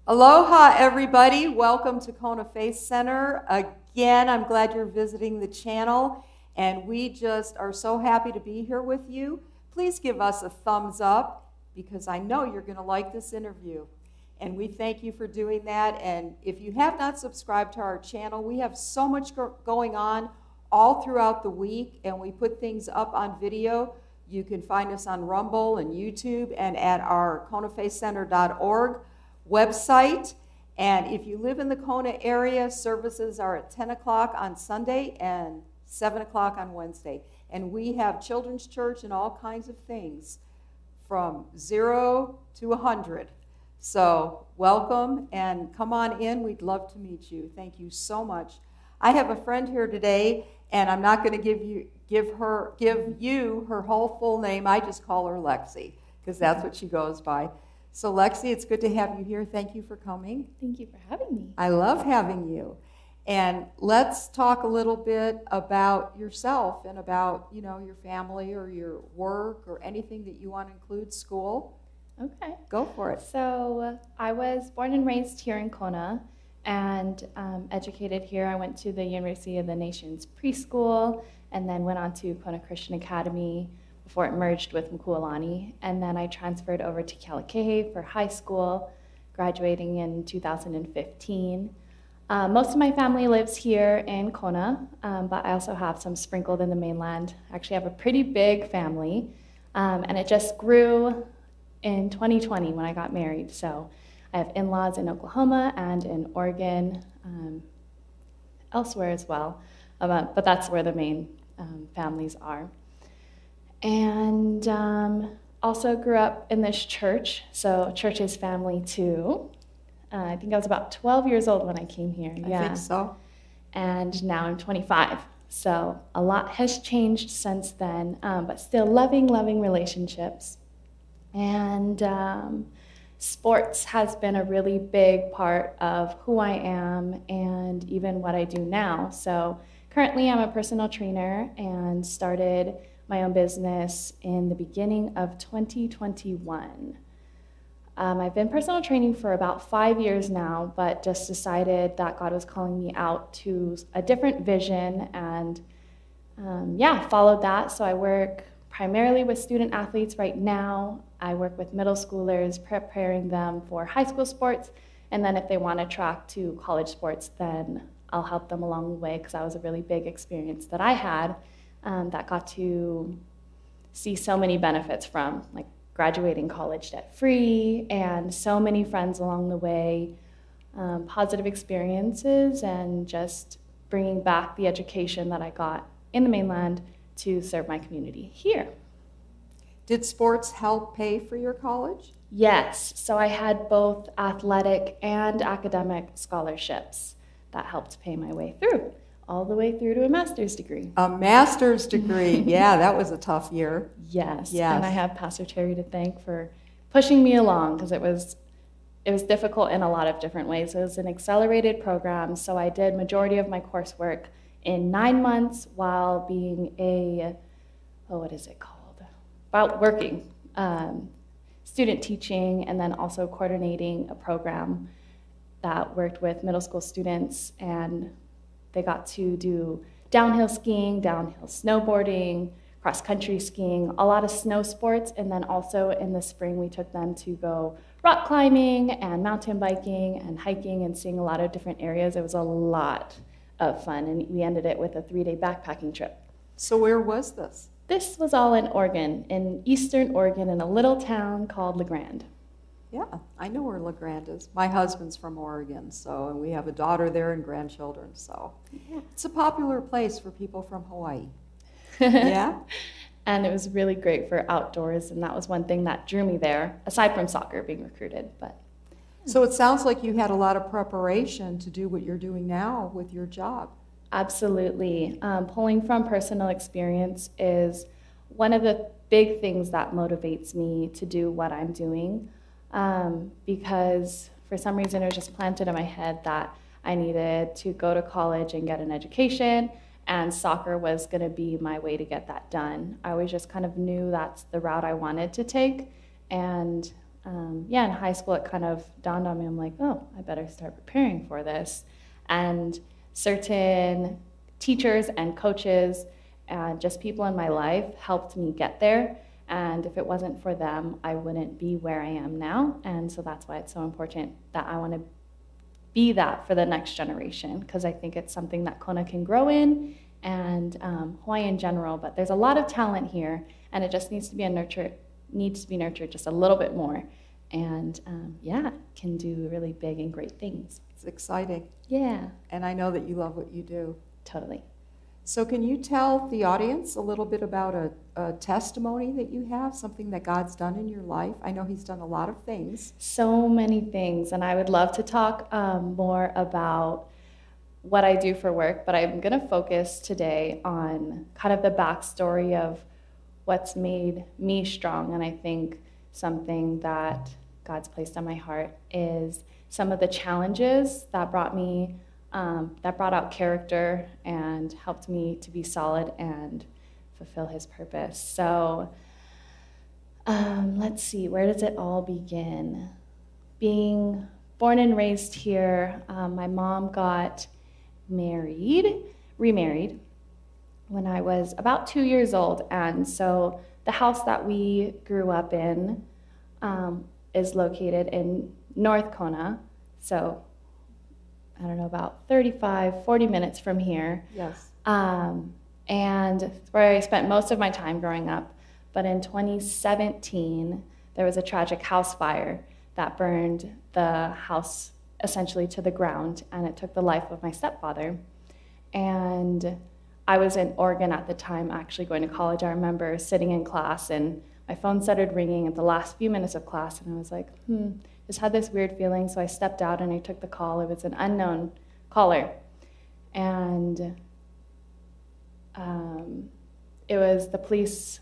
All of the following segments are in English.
Aloha, everybody. Welcome to Kona Faith Center. Again, I'm glad you're visiting the channel, and we just are so happy to be here with you. Please give us a thumbs up because I know you're going to like this interview. And we thank you for doing that. And if you have not subscribed to our channel, we have so much going on all throughout the week, and we put things up on video. You can find us on Rumble and YouTube and at our konafaithcenter.org website. And if you live in the Kona area, services are at 10 o'clock on Sunday and 7 o'clock on Wednesday. And we have children's church and all kinds of things from 0 to 100. So welcome and come on in. We'd love to meet you. Thank you so much. I have a friend here today, and I'm not going to give you her whole full name. I just call her Lexie because that's what she goes by. So Lexie, it's good to have you here. Thank you for coming. Thank you for having me. I love having you. And let's talk a little bit about yourself and about, your family or your work or anything that you want to include, school. Okay. Go for it. So I was born and raised here in Kona and educated here. I went to the University of the Nations preschool and then went on to Kona Christian Academy before it merged with Mkuulani. And then I transferred over to Kealakehe for high school, graduating in 2015. Most of my family lives here in Kona, but I also have some sprinkled in the mainland. I actually have a pretty big family, and it just grew in 2020 when I got married. So I have in-laws in Oklahoma and in Oregon, elsewhere as well, but that's where the main families are. And also grew up in this church, so church is family too. I think I was about 12 years old when I came here. I think so. And now I'm 25. So a lot has changed since then, but still loving relationships. And sports has been a really big part of who I am and even what I do now. So currently I'm a personal trainer and started my own business in the beginning of 2021. I've been personal training for about 5 years now, but just decided that God was calling me out to a different vision and followed that. So I work primarily with student athletes right now. I work with middle schoolers, preparing them for high school sports, and then if they want to track to college sports, then I'll help them along the way because that was a really big experience that I had that got to see so many benefits from, like graduating college debt-free and so many friends along the way, positive experiences, and just bringing back the education that I got in the mainland to serve my community here. Did sports help pay for your college? Yes, so I had both athletic and academic scholarships that helped pay my way through, all the way through to a master's degree. A master's degree, yeah, that was a tough year. Yes, and I have Pastor Terry to thank for pushing me along because it was difficult in a lot of different ways. It was an accelerated program, so I did majority of my coursework in 9 months while being working, student teaching, and then also coordinating a program that worked with middle school students, and they got to do downhill skiing, downhill snowboarding, cross-country skiing, a lot of snow sports, and then also in the spring we took them to go rock climbing and mountain biking and hiking and seeing a lot of different areas. It was a lot of fun, and we ended it with a 3-day backpacking trip. So where was this? This was all in Oregon, in eastern Oregon, in a little town called La Grande. Yeah, I know where La Grande is. My husband's from Oregon, and we have a daughter there and grandchildren, so yeah. It's a popular place for people from Hawaii. Yeah? And it was really great for outdoors, and that was one thing that drew me there, aside from soccer, being recruited. But so it sounds like you had a lot of preparation to do what you're doing now with your job. Absolutely. Pulling from personal experience is one of the big things that motivates me to do what I'm doing. Because for some reason it was just planted in my head that I needed to go to college and get an education, and soccer was going to be my way to get that done. I always just kind of knew that's the route I wanted to take, and yeah, in high school, it kind of dawned on me. I'm like, oh, I better start preparing for this. And certain teachers and coaches and just people in my life helped me get there. And if it wasn't for them, I wouldn't be where I am now. And so that's why it's so important that I want to be that for the next generation, because I think it's something that Kona can grow in, and Hawaii in general. But there's a lot of talent here, and it just needs to be nurtured just a little bit more. And yeah, can do really big and great things. It's exciting. Yeah. And I know that you love what you do. Totally. So can you tell the audience a little bit about a testimony that you have, something that God's done in your life? I know he's done a lot of things. So many things, and I would love to talk more about what I do for work, but I'm going to focus today on kind of the backstory of what's made me strong. And I think something that God's placed on my heart is some of the challenges that brought out character and helped me to be solid and fulfill his purpose. So let's see, where does it all begin? Being born and raised here, my mom got remarried when I was about 2 years old. And so the house that we grew up in is located in North Kona. So I don't know, about 35, 40 minutes from here. Yes. And it's where I spent most of my time growing up. But in 2017, there was a tragic house fire that burned the house essentially to the ground, and it took the life of my stepfather. And I was in Oregon at the time, actually going to college. I remember sitting in class, and my phone started ringing at the last few minutes of class, and I was like, just had this weird feeling, so I stepped out and I took the call. It was an unknown caller, and it was the police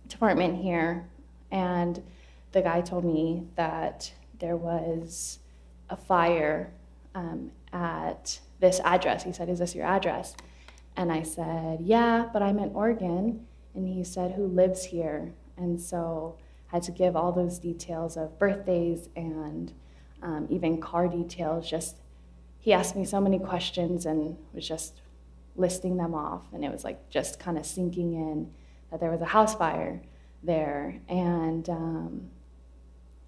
department here, and the guy told me that there was a fire at this address. He said, "Is this your address?" And I said, "Yeah, but I'm in Oregon." And he said, "Who lives here?" And so I had to give all those details of birthdays and even car details. Just, he asked me so many questions and was just listing them off. And it was like just kind of sinking in that there was a house fire there. And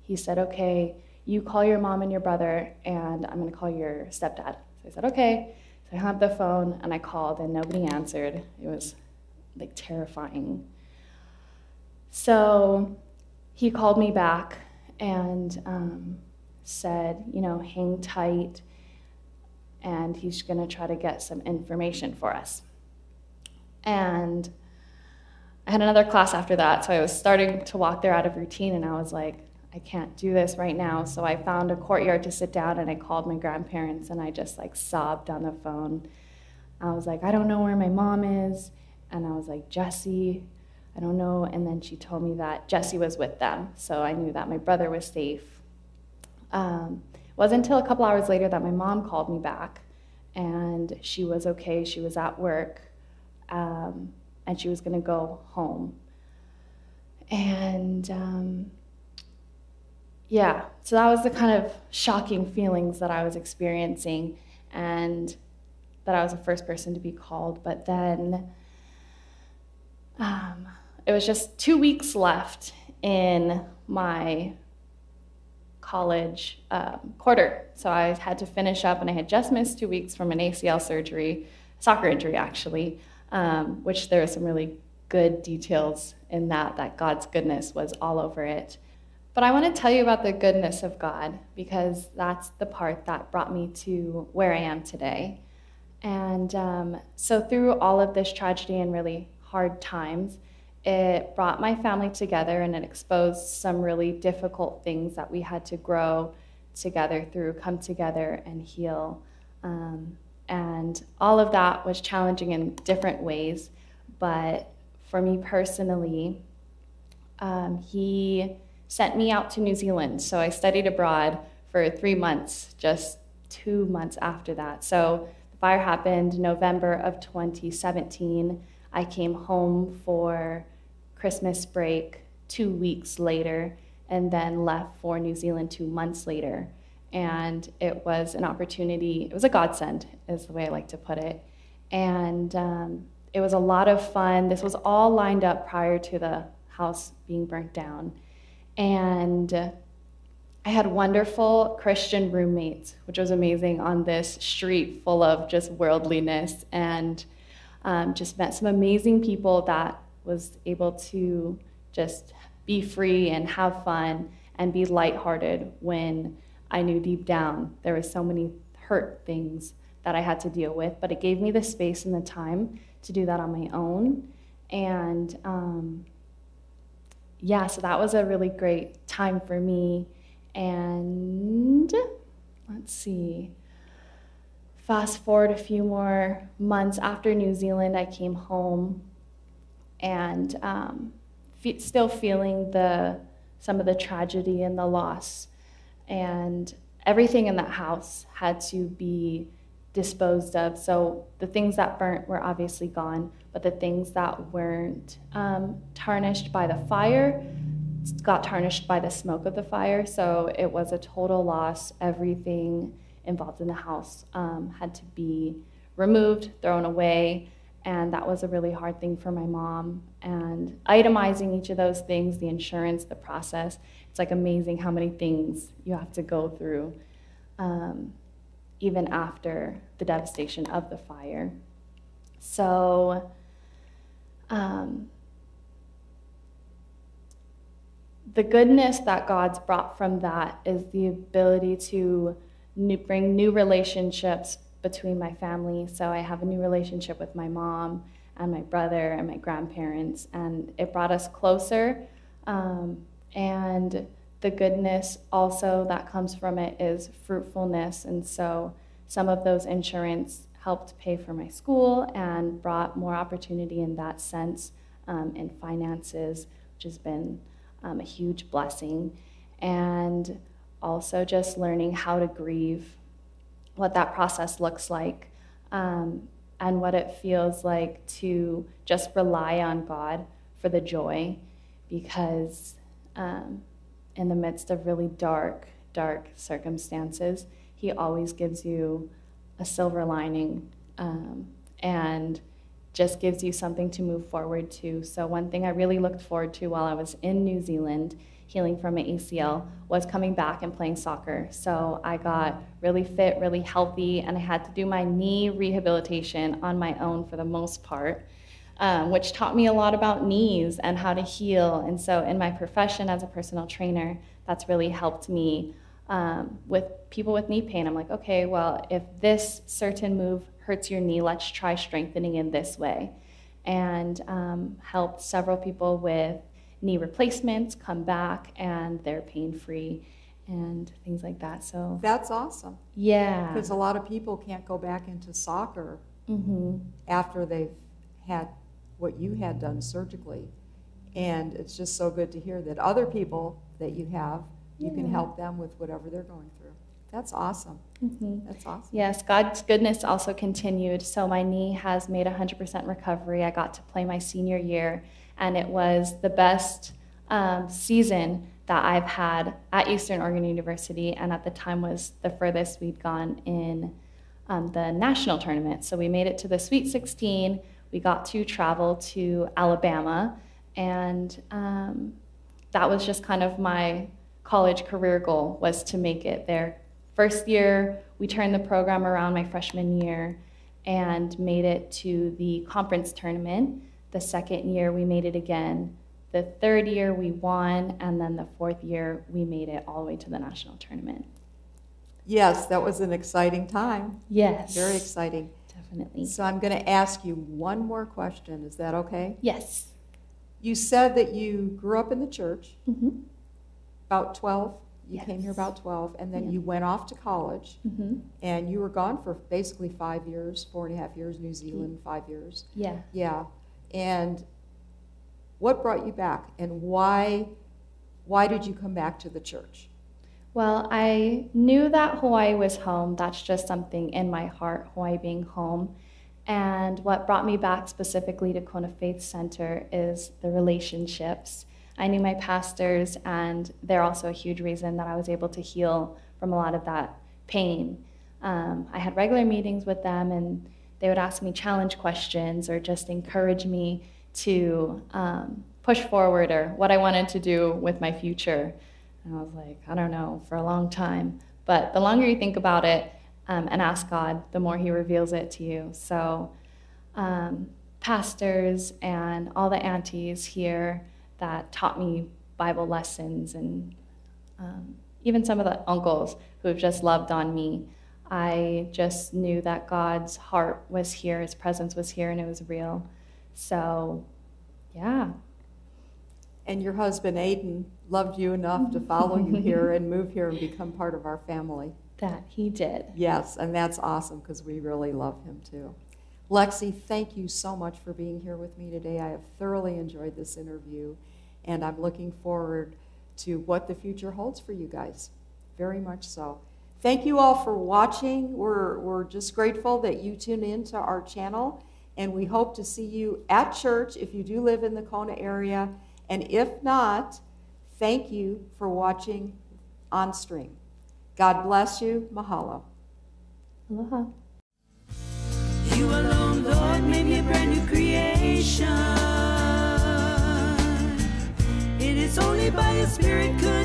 he said, "Okay, you call your mom and your brother, and I'm going to call your stepdad." So I said, "Okay." So I hung up the phone, and I called, and nobody answered. It was like terrifying. So he called me back and said, hang tight, and he's going to try to get some information for us. And I had another class after that, so I was starting to walk there out of routine, and I was like, I can't do this right now. So I found a courtyard to sit down, and I called my grandparents, and I just sobbed on the phone. I was like, I don't know where my mom is. And I was like, Jesse, I don't know. And then she told me that Jesse was with them. So I knew that my brother was safe. It wasn't until a couple hours later that my mom called me back, and she was okay. She was at work, and she was going to go home. And yeah, so that was the kind of shocking feelings that I was experiencing, and that I was the first person to be called. But then it was just 2 weeks left in my college quarter. So I had to finish up, and I had just missed 2 weeks from an ACL surgery, soccer injury actually, which there were some really good details in that God's goodness was all over it. But I want to tell you about the goodness of God, because that's the part that brought me to where I am today. And so through all of this tragedy and really hard times, it brought my family together, and it exposed some really difficult things that we had to grow together through, come together and heal. And all of that was challenging in different ways. But for me personally, he sent me out to New Zealand. So I studied abroad for 3 months, just 2 months after that. So the fire happened November of 2017. I came home for Christmas break 2 weeks later, and then left for New Zealand 2 months later. And it was an opportunity, it was a godsend, is the way I like to put it. And it was a lot of fun. This was all lined up prior to the house being burnt down. And I had wonderful Christian roommates, which was amazing, on this street full of just worldliness, and just met some amazing people that was able to just be free and have fun and be lighthearted when I knew deep down there was so many hurt things that I had to deal with, but it gave me the space and the time to do that on my own. And yeah, so that was a really great time for me. And let's see, fast forward a few more months after New Zealand, I came home, and still feeling some of the tragedy and the loss. And everything in that house had to be disposed of. So the things that burnt were obviously gone, but the things that weren't tarnished by the fire got tarnished by the smoke of the fire. So it was a total loss. Everything involved in the house had to be removed, thrown away, and that was a really hard thing for my mom. And itemizing each of those things, the insurance, the process, it's like amazing how many things you have to go through even after the devastation of the fire. So the goodness that God's brought from that is the ability to bring new relationships between my family. So I have a new relationship with my mom and my brother and my grandparents, and it brought us closer. And the goodness also that comes from it is fruitfulness. And so some of those insurance helped pay for my school and brought more opportunity in that sense in finances, which has been a huge blessing. And also just learning how to grieve, what that process looks like, and what it feels like to just rely on God for the joy, because in the midst of really dark circumstances, He always gives you a silver lining and just gives you something to move forward to. So one thing I really looked forward to while I was in New Zealand, healing from an ACL, was coming back and playing soccer. So I got really fit, really healthy, and I had to do my knee rehabilitation on my own for the most part, which taught me a lot about knees and how to heal. And so in my profession as a personal trainer, that's really helped me with people with knee pain. I'm like, okay, well, if this certain move hurts your knee, let's try strengthening in this way. And helped several people with knee replacements come back, and they're pain-free and things like that. So that's awesome. Yeah. Because a lot of people can't go back into soccer after they've had what you had done surgically. And it's just so good to hear that other people that you have, you can help them with whatever they're going through. That's awesome. That's awesome. Yes, God's goodness also continued. So my knee has made 100% recovery. I got to play my senior year, and it was the best season that I've had at Eastern Oregon University, and at the time was the furthest we'd gone in the national tournament. So we made it to the Sweet 16. We got to travel to Alabama, and that was just kind of my college career goal, was to make it there. First year, we turned the program around my freshman year and made it to the conference tournament. The second year, we made it again. The third year, we won, and then the fourth year, we made it all the way to the national tournament. Yes, that was an exciting time. Yes. Very exciting. Definitely. So I'm going to ask you one more question. Is that okay? Yes. You said that you grew up in the church, about 12. You came here about 12, and then you went off to college, and you were gone for basically 5 years, 4.5 years, New Zealand, 5 years. Yeah. Yeah. And what brought you back, and why did you come back to the church? Well, I knew that Hawaii was home. That's just something in my heart, Hawaii being home. And what brought me back specifically to Kona Faith Center is the relationships. I knew my pastors, and they're also a huge reason that I was able to heal from a lot of that pain. I had regular meetings with them, and they would ask me challenge questions or just encourage me to push forward or what I wanted to do with my future. And I was like, I don't know, for a long time. But the longer you think about it and ask God, the more He reveals it to you. So pastors and all the aunties here that taught me Bible lessons, and even some of the uncles who have just loved on me, I just knew that God's heart was here, His presence was here, and it was real. So, yeah. And your husband, Aiden, loved you enough to follow you here and move here and become part of our family. That he did. Yes, and that's awesome because we really love him too. Lexie, thank you so much for being here with me today. I have thoroughly enjoyed this interview, and I'm looking forward to what the future holds for you guys. Very much so. Thank you all for watching. We're just grateful that you tune in to our channel, and we hope to see you at church if you do live in the Kona area. And if not, thank you for watching on stream. God bless you. Mahalo. Aloha. You alone, Lord, made me a brand new creation. It is only by your Spirit could